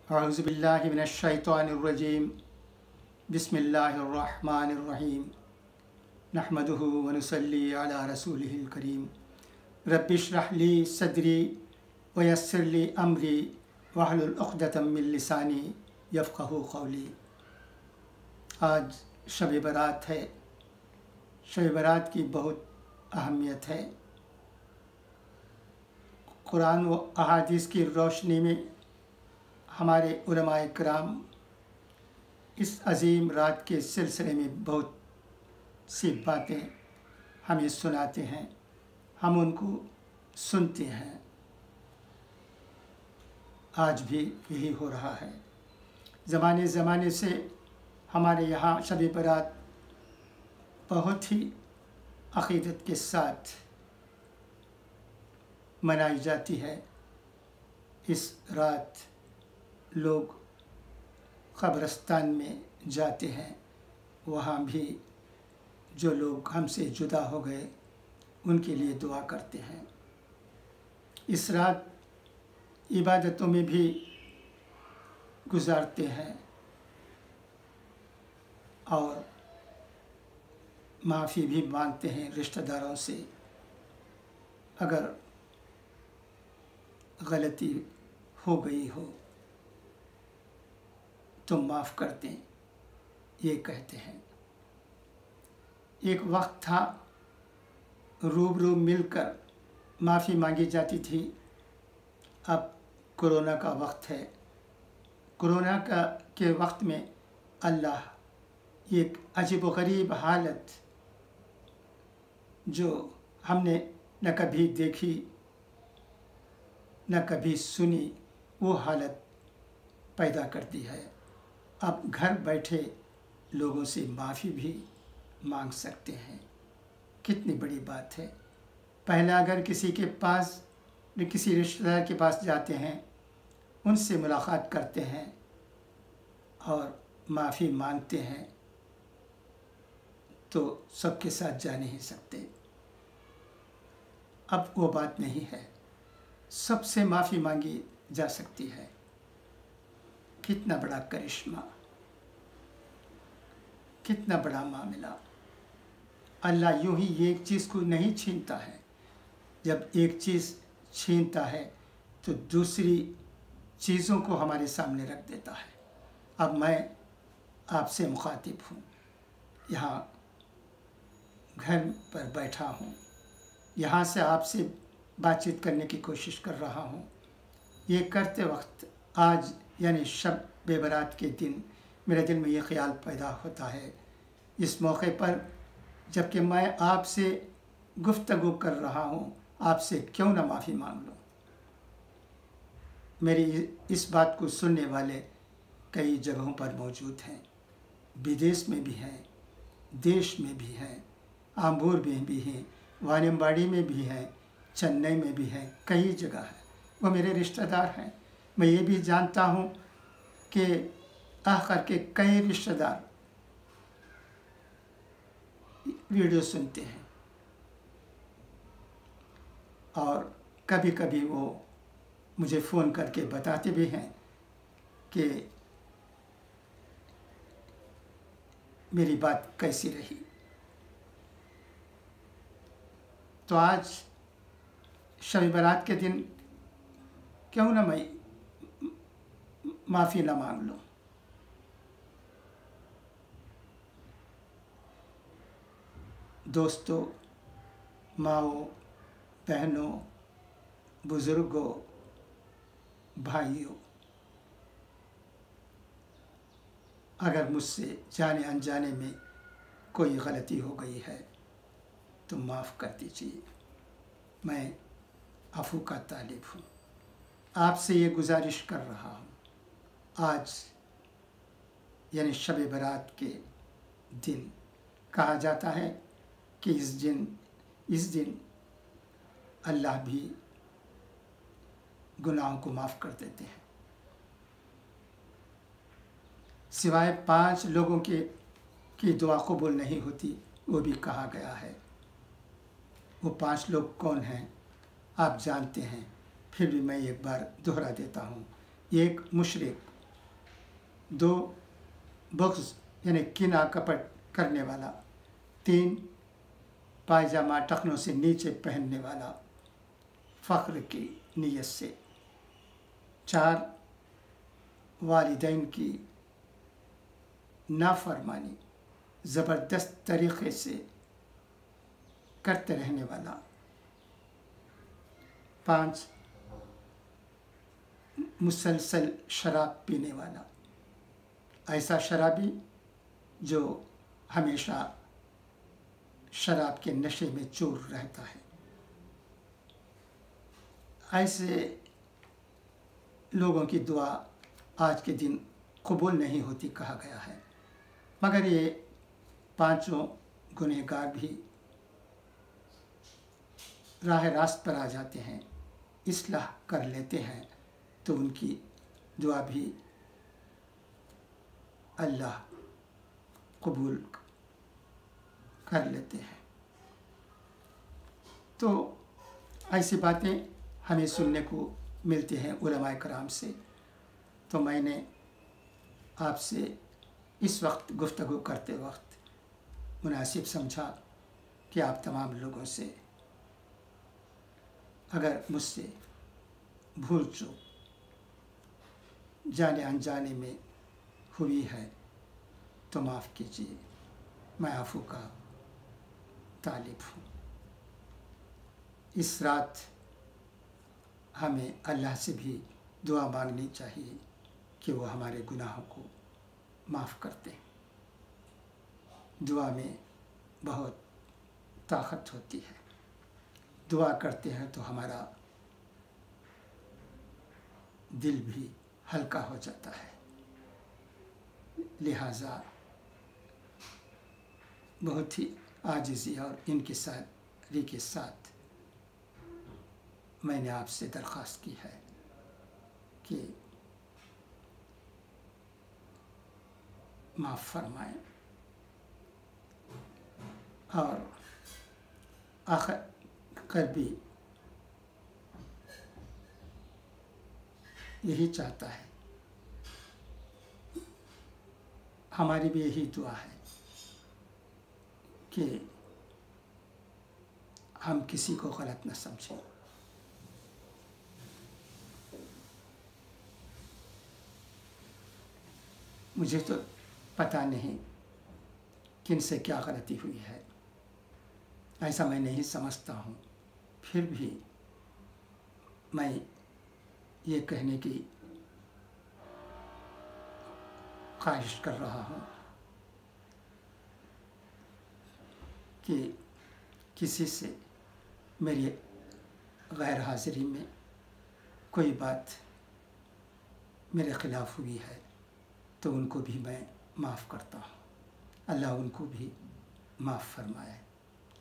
अऊज़ु बिल्लाहि मिनश शैतानिर रजीम बिस्मिल्लाहिर रहमानिर रहीम नहमदुहु व नुसल्ली अला रसूलिहिल करीम रब्बिश्रह ली सदरी व यस्सिर ली अमरी वहलुल उक़दतम मिन लिसानी यफ़क़हू क़ौली। आज शब बरात है। शब बरात की बहुत अहमियत है। कुरान व अहादीस की रोशनी में हमारे उलमाए किराम इस अजीम रात के सिलसिले में बहुत सी बातें हमें सुनाते हैं, हम उनको सुनते हैं। आज भी यही हो रहा है। ज़माने से हमारे यहाँ शब बरात बहुत ही अक़ीदत के साथ मनाई जाती है। इस रात लोग क़ब्रिस्तान में जाते हैं, वहाँ भी जो लोग हमसे जुदा हो गए उनके लिए दुआ करते हैं। इस रात इबादतों में भी गुजारते हैं और माफ़ी भी मांगते हैं रिश्तेदारों से। अगर गलती हो गई हो तो माफ़ कर दें, ये कहते हैं। एक वक्त था रूबरू मिलकर माफ़ी मांगी जाती थी। अब कोरोना का वक्त है। कोरोना के वक्त में अल्लाह एक अजीब व गरीब हालत जो हमने न कभी देखी न कभी सुनी, वो हालत पैदा कर दी है। अब घर बैठे लोगों से माफ़ी भी मांग सकते हैं। कितनी बड़ी बात है। पहले अगर किसी के पास किसी रिश्तेदार के पास जाते हैं, उनसे मुलाकात करते हैं और माफ़ी मांगते हैं, तो सबके साथ जा नहीं सकते। अब वो बात नहीं है, सबसे माफ़ी मांगी जा सकती है। कितना बड़ा करिश्मा, कितना बड़ा मामला। अल्लाह यूं ही एक चीज़ को नहीं छीनता है। जब एक चीज़ छीनता है तो दूसरी चीज़ों को हमारे सामने रख देता है। अब मैं आपसे मुखातिब हूँ, यहाँ घर पर बैठा हूँ, यहाँ से आपसे बातचीत करने की कोशिश कर रहा हूँ। ये करते वक्त आज यानी शब बरात के दिन मेरे दिल में ये ख्याल पैदा होता है, इस मौके पर जबकि मैं आपसे गुफ्तगू कर रहा हूँ, आपसे क्यों ना माफ़ी मांग लूँ। मेरी इस बात को सुनने वाले कई जगहों पर मौजूद हैं, विदेश में भी हैं, देश में भी हैं, आम्बूर में भी हैं, वानियम्बाड़ी में भी हैं, चेन्नई में भी हैं, कई जगह है। वो मेरे रिश्तेदार हैं। मैं ये भी जानता हूँ कि आखिर के कई रिश्तेदार वीडियो सुनते हैं और कभी कभी वो मुझे फ़ोन करके बताते भी हैं कि मेरी बात कैसी रही। तो आज शब बरात के दिन क्यों ना मैं माफ़ी ना मांग लूँ। दोस्तों, माओ, बहनों, बुज़ुर्गों, भाइयों, अगर मुझसे जाने अनजाने में कोई गलती हो गई है तो माफ़ कर दीजिए। मैं अफ़ू का तालिब हूँ, आपसे ये गुजारिश कर रहा हूँ। आज यानी शब बरात के दिन कहा जाता है कि इस दिन अल्लाह भी गुनाहों को माफ़ कर देते हैं, सिवाय 5 लोगों की दुआ कबूल नहीं होती, वो भी कहा गया है। वो 5 लोग कौन हैं आप जानते हैं, फिर भी मैं एक बार दोहरा देता हूँ। एक मुशरिक, 2 बग़्ज़ यानी किना कपट करने वाला, 3 पायजामा टखनों से नीचे पहनने वाला फ़ख्र की नीयत से, 4 वालिदैन की नाफरमानी ज़बरदस्त तरीक़े से करते रहने वाला, 5 मुसलसल शराब पीने वाला, ऐसा शराबी जो हमेशा शराब के नशे में चूर रहता है। ऐसे लोगों की दुआ आज के दिन कबूल नहीं होती कहा गया है, मगर ये 5 गुनहगार भी राह रास्त पर आ जाते हैं, इस्लाह कर लेते हैं, तो उनकी दुआ भी अल्लाह कबूल कर लेते हैं। तो ऐसी बातें हमें सुनने को मिलती हैं उलमाए कराम से। तो मैंने आपसे इस वक्त गुफ्तगू करते वक्त मुनासिब समझा कि आप तमाम लोगों से अगर मुझसे भूल चूक जाने अनजाने में हुई है तो माफ़ कीजिए, मैं आफू का तालिब हूँ। इस रात हमें अल्लाह से भी दुआ मांगनी चाहिए कि वो हमारे गुनाहों को माफ़ करते हैं। दुआ में बहुत ताकत होती है, दुआ करते हैं तो हमारा दिल भी हल्का हो जाता है। लिहाजा बहुत ही आजिज़ी और इंकिसारी के साथ मैंने आपसे दरख्वास्त की है कि माफ़ फरमाएं। और आखिर भी यही चाहता है, हमारी भी यही दुआ है कि हम किसी को गलत न समझें। मुझे तो पता नहीं किन से क्या गलती हुई है, ऐसा मैं नहीं समझता हूँ, फिर भी मैं ये कहने की ख्वाहिश कर रहा हूँ कि किसी से मेरी गैर हाज़िरी में कोई बात मेरे ख़िलाफ़ हुई है तो उनको भी मैं माफ़ करता हूँ। अल्लाह उनको भी माफ़ फरमाए।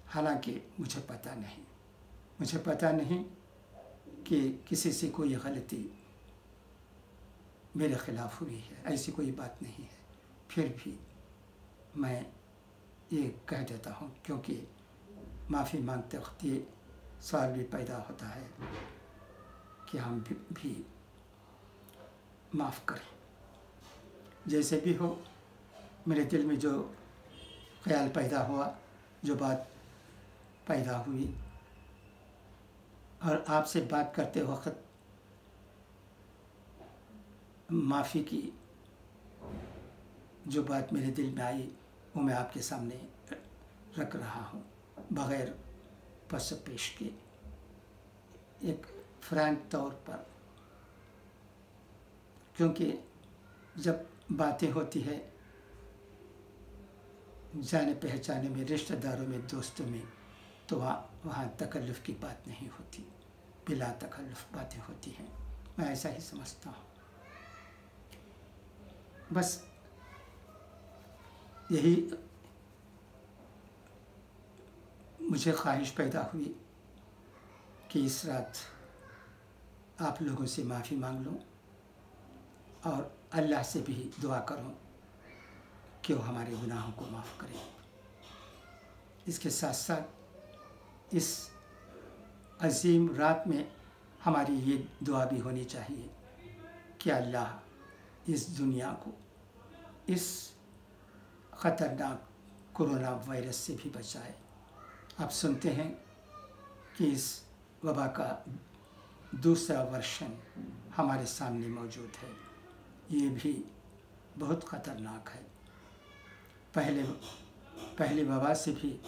हालांकि मुझे पता नहीं कि किसी से कोई गलती मेरे ख़िलाफ़ हुई है, ऐसी कोई बात नहीं है, फिर भी मैं ये कह देता हूँ क्योंकि माफ़ी मांगते वक्त ये सवाल भी पैदा होता है कि हम भी माफ़ करें। जैसे भी हो, मेरे दिल में जो ख़्याल पैदा हुआ, जो बात पैदा हुई, और आपसे बात करते वक्त माफ़ी की जो बात मेरे दिल में आई वो मैं आपके सामने रख रहा हूँ, बग़ैर पस पेश के, एक फ्रैंक तौर पर। क्योंकि जब बातें होती है जाने पहचाने में, रिश्तेदारों में, दोस्तों में, तो वहाँ तकल्लुफ़ की बात नहीं होती, बिला तकल्लुफ़ बातें होती हैं। मैं ऐसा ही समझता हूँ। बस यही मुझे ख्वाहिश पैदा हुई कि इस रात आप लोगों से माफ़ी मांग लूँ और अल्लाह से भी दुआ करूँ कि वो हमारे गुनाहों को माफ़ करें। इसके साथ साथ इस अजीम रात में हमारी ये दुआ भी होनी चाहिए कि अल्लाह इस दुनिया को इस ख़तरनाक कोरोना वायरस से भी बचाए। आप सुनते हैं कि इस वबा का दूसरा वर्षन हमारे सामने मौजूद है। ये भी बहुत ख़तरनाक है। पहले वबा से भी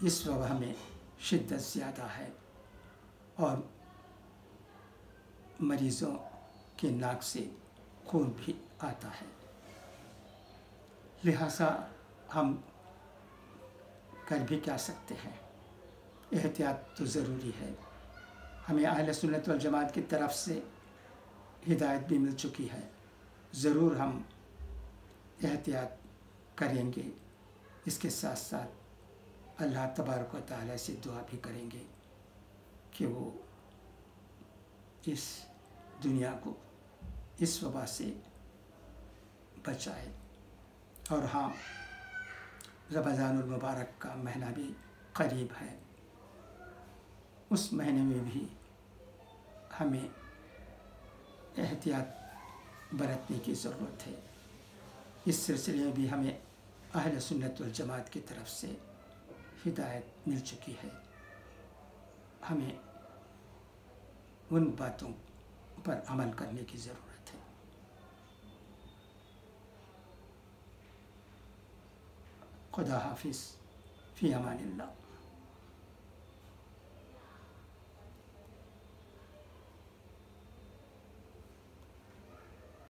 इस वबा में शिद्दत ज़्यादा है और मरीज़ों के नाक से खून भी आता है। लिहाजा हम कर भी क्या सकते हैं, एहतियात तो ज़रूरी है। हमें अहले सुन्नत वल जमात की तरफ से हिदायत भी मिल चुकी है, ज़रूर हम एहतियात करेंगे। इसके साथ साथ अल्लाह तबारक व तआला से दुआ भी करेंगे कि वो इस दुनिया को इस वबा से बचाए। और हाँ, रमज़ानुल मुबारक का महीना भी करीब है। उस महीने में भी हमें एहतियात बरतने की ज़रूरत है। इस सिलसिले में भी हमें अहले सुन्नत वल जमात की तरफ से हिदायत मिल चुकी है। हमें उन बातों पर अमल करने की ज़रूरत है। खुदा हाफिज़, फ़ी अमानिल्लाह।